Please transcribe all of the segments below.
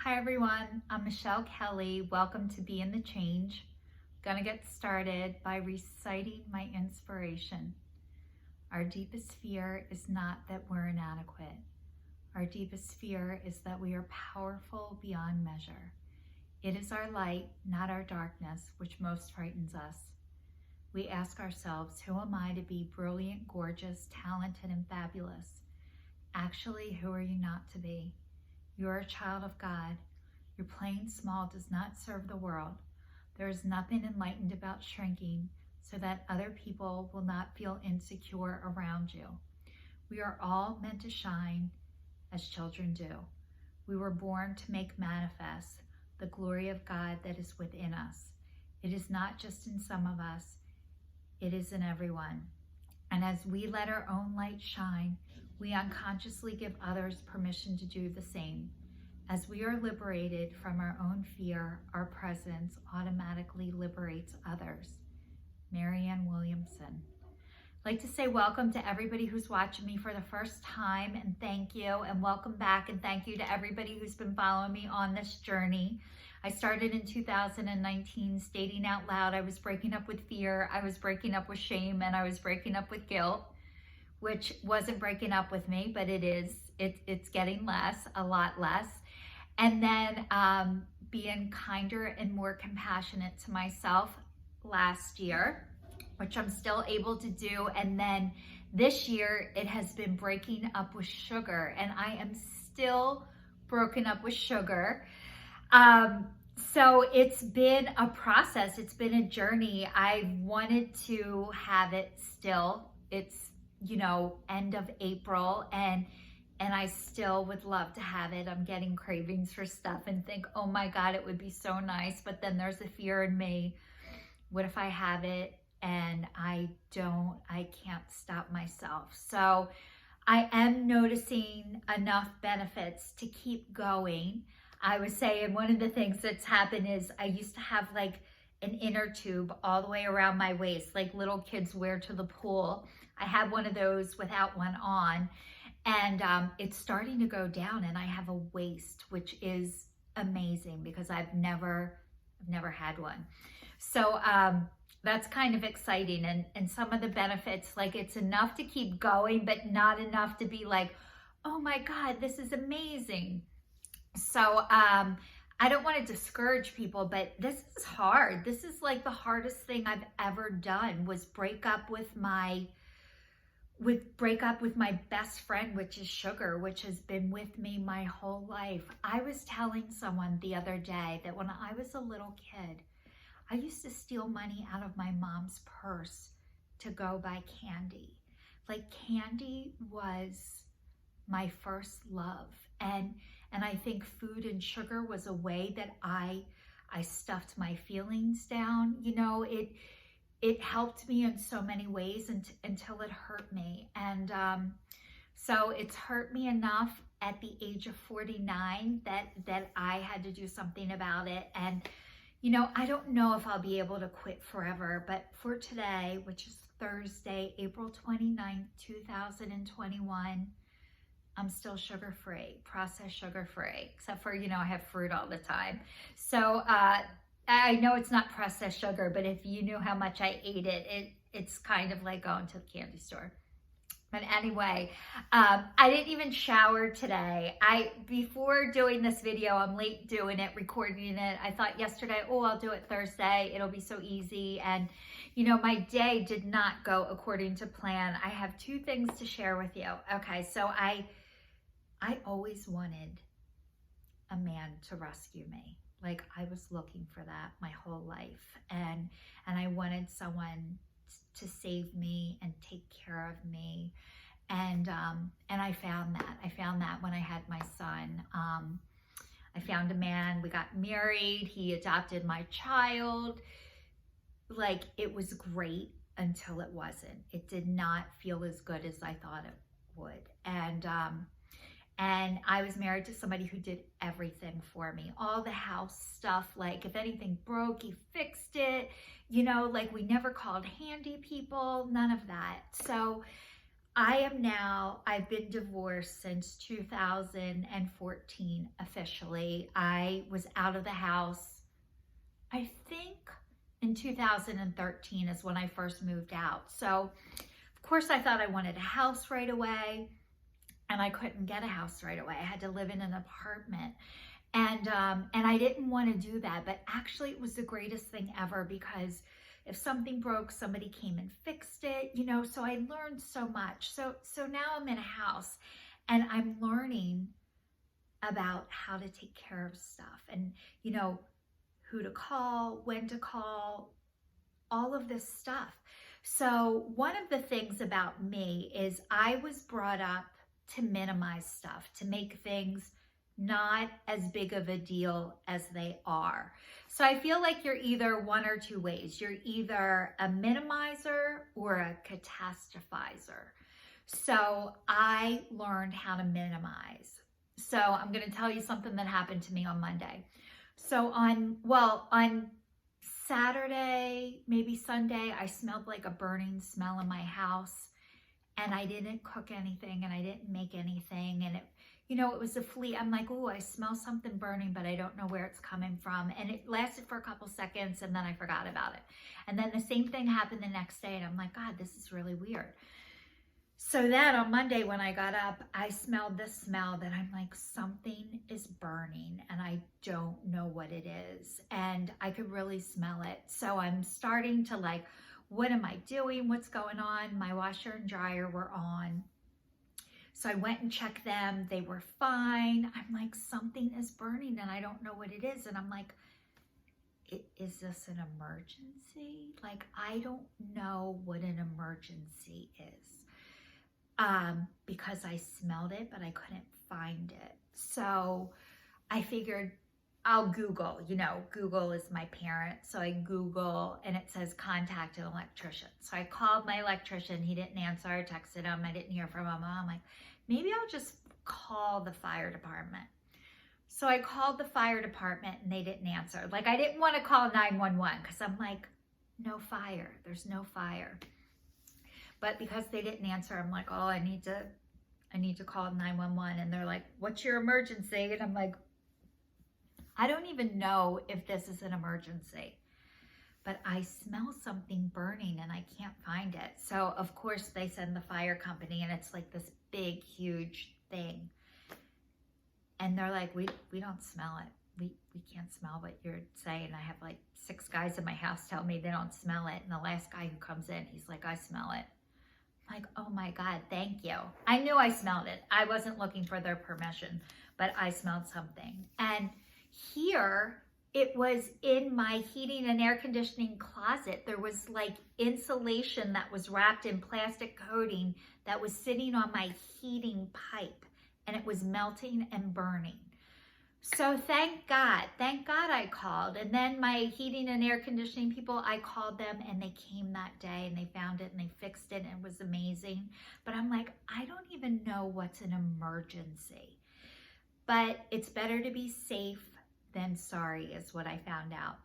Hi everyone, I'm Michelle Kelly. Welcome to Be in the Change. I'm gonna get started by reciting my inspiration. Our deepest fear is not that we're inadequate. Our deepest fear is that we are powerful beyond measure. It is our light, not our darkness, which most frightens us. We ask ourselves, who am I to be brilliant, gorgeous, talented, and fabulous? Actually, who are you not to be? You are a child of God. Your playing small does not serve the world. There is nothing enlightened about shrinking so that other people will not feel insecure around you. We are all meant to shine as children do. We were born to make manifest the glory of God that is within us. It is not just in some of us, it is in everyone. And as we let our own light shine, we unconsciously give others permission to do the same. As we are liberated from our own fear, our presence automatically liberates others. Marianne Williamson. I'd like to say welcome to everybody who's watching me for the first time, and thank you, and welcome back, and thank you to everybody who's been following me on this journey. I started in 2019 stating out loud I was breaking up with fear, I was breaking up with shame, and I was breaking up with guilt, which wasn't breaking up with me, but it is. It's getting less, a lot less. And then being kinder and more compassionate to myself last year, which I'm still able to do. And then this year, it has been breaking up with sugar, and I am still broken up with sugar. So it's been a process. It's been a journey. I wanted to have it still. It's, end of April, and I still would love to have it. I'm getting cravings for stuff and think, oh my God, it would be so nice. But then there's a fear in me. What if I have it and I can't stop myself? So I am noticing enough benefits to keep going. I was saying one of the things that's happened is I used to have like an inner tube all the way around my waist, like little kids wear to the pool. I had one of those without one on, and it's starting to go down, and I have a waist, which is amazing because I've never had one. So that's kind of exciting, and some of the benefits, like it's enough to keep going, but not enough to be like, oh my God, this is amazing. So I don't want to discourage people, but this is hard. This is like the hardest thing I've ever done, was break up with my best friend, which is sugar, which has been with me my whole life. I was telling someone the other day that when I was a little kid, I used to steal money out of my mom's purse to go buy candy. Like, candy was my first love. And I think food and sugar was a way that I stuffed my feelings down. It helped me in so many ways until it hurt me. And so it's hurt me enough at the age of 49 that I had to do something about it. And, I don't know if I'll be able to quit forever, but for today, which is Thursday, April 29th, 2021, I'm still sugar-free, processed sugar-free, except for, I have fruit all the time. So I know it's not processed sugar, but if you knew how much I ate it, it's kind of like going to the candy store. But anyway, I didn't even shower today. Before doing this video, I'm late doing it, recording it. I thought yesterday, I'll do it Thursday. It'll be so easy. And, my day did not go according to plan. I have two things to share with you. Okay, so I always wanted a man to rescue me. Like, I was looking for that my whole life. And I wanted someone to save me and take care of me. And I found that. I found that when I had my son. I found a man, we got married, he adopted my child. Like, it was great until it wasn't. It did not feel as good as I thought it would. And I was married to somebody who did everything for me. All the house stuff, like if anything broke, he fixed it. Like we never called handy people, none of that. So I've been divorced since 2014 officially. I was out of the house, I think in 2013 is when I first moved out. So of course I thought I wanted a house right away, and I couldn't get a house right away. I had to live in an apartment. And I didn't want to do that, but actually it was the greatest thing ever, because if something broke, somebody came and fixed it, you know, so I learned so much. So now I'm in a house and I'm learning about how to take care of stuff, and, you know, who to call, when to call, all of this stuff. So one of the things about me is I was brought up to minimize stuff, to make things not as big of a deal as they are. So I feel like you're either one or two ways. You're either a minimizer or a catastrophizer. So I learned how to minimize. So I'm going to tell you something that happened to me on Monday. So on Saturday, maybe Sunday, I smelled like a burning smell in my house, and I didn't cook anything and I didn't make anything, and it, you know, it was a flea. I'm like, oh, I smell something burning, but I don't know where it's coming from. And it lasted for a couple seconds, and then I forgot about it. And then the same thing happened the next day, and I'm like, God, this is really weird. So then on Monday when I got up, I smelled this smell that I'm like, something is burning and I don't know what it is. And I could really smell it. So I'm starting to like, what am I doing? What's going on? My washer and dryer were on. So I went and checked them. They were fine. I'm like, something is burning and I don't know what it is. And I'm like, is this an emergency? Like, I don't know what an emergency is. Because I smelled it, but I couldn't find it. So I figured I'll Google, you know, Google is my parent. So I Google and it says contact an electrician. So I called my electrician. He didn't answer. I texted him. I didn't hear from him. I'm like, maybe I'll just call the fire department. So I called the fire department and they didn't answer. Like, I didn't want to call 911 because I'm like, no fire. There's no fire. But because they didn't answer, I'm like, oh, I need to call 911. And they're like, what's your emergency? And I'm like, I don't even know if this is an emergency, but I smell something burning and I can't find it. So of course they send the fire company, and it's like this big, huge thing. And they're like, we don't smell it. We can't smell what you're saying. I have like 6 guys in my house tell me they don't smell it. And the last guy who comes in, he's like, I smell it. Like, oh my God, thank you. I knew I smelled it. I wasn't looking for their permission, but I smelled something. And here, it was in my heating and air conditioning closet. There was like insulation that was wrapped in plastic coating that was sitting on my heating pipe, and it was melting and burning. So thank God I called. And then my heating and air conditioning people, I called them and they came that day and they found it and they fixed it and it was amazing. But I'm like, I don't even know what's an emergency. But it's better to be safe than sorry is what I found out.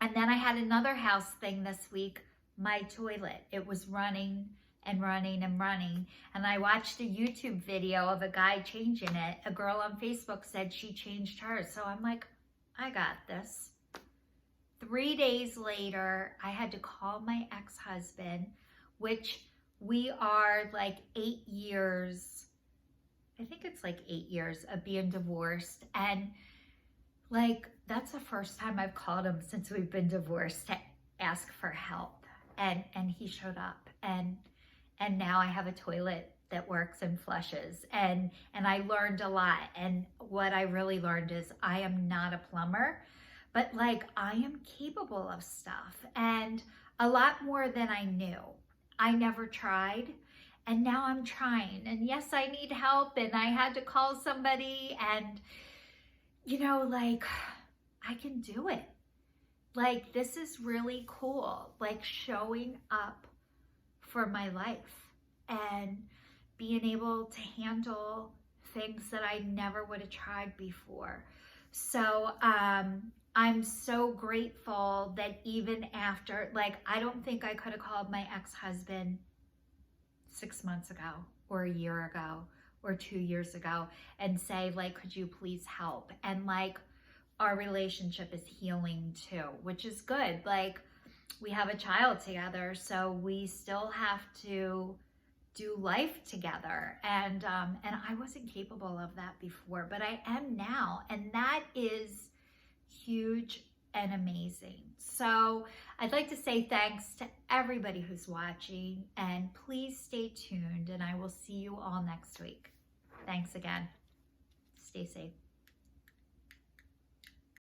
And then I had another house thing this week, my toilet. It was running and running and running. And I watched a YouTube video of a guy changing it. A girl on Facebook said she changed hers. So I'm like, I got this. 3 days later, I had to call my ex-husband, which we are like 8 years, I think it's like 8 years of being divorced. And like, that's the first time I've called him since we've been divorced to ask for help. And he showed up, and now I have a toilet that works and flushes, and I learned a lot. And what I really learned is I am not a plumber, but like, I am capable of stuff, and a lot more than I knew. I never tried, and now I'm trying. And yes, I need help, and I had to call somebody, and you know, like, I can do it. Like, this is really cool, like showing up for my life and being able to handle things that I never would have tried before. So I'm so grateful that even after, like, I don't think I could have called my ex-husband 6 months ago or a year ago or 2 years ago and say, like, could you please help? And like, our relationship is healing too, which is good. Like, we have a child together, so we still have to do life together. And I wasn't capable of that before, but I am now. And that is huge and amazing. So I'd like to say thanks to everybody who's watching, and please stay tuned, and I will see you all next week. Thanks again. Stay safe.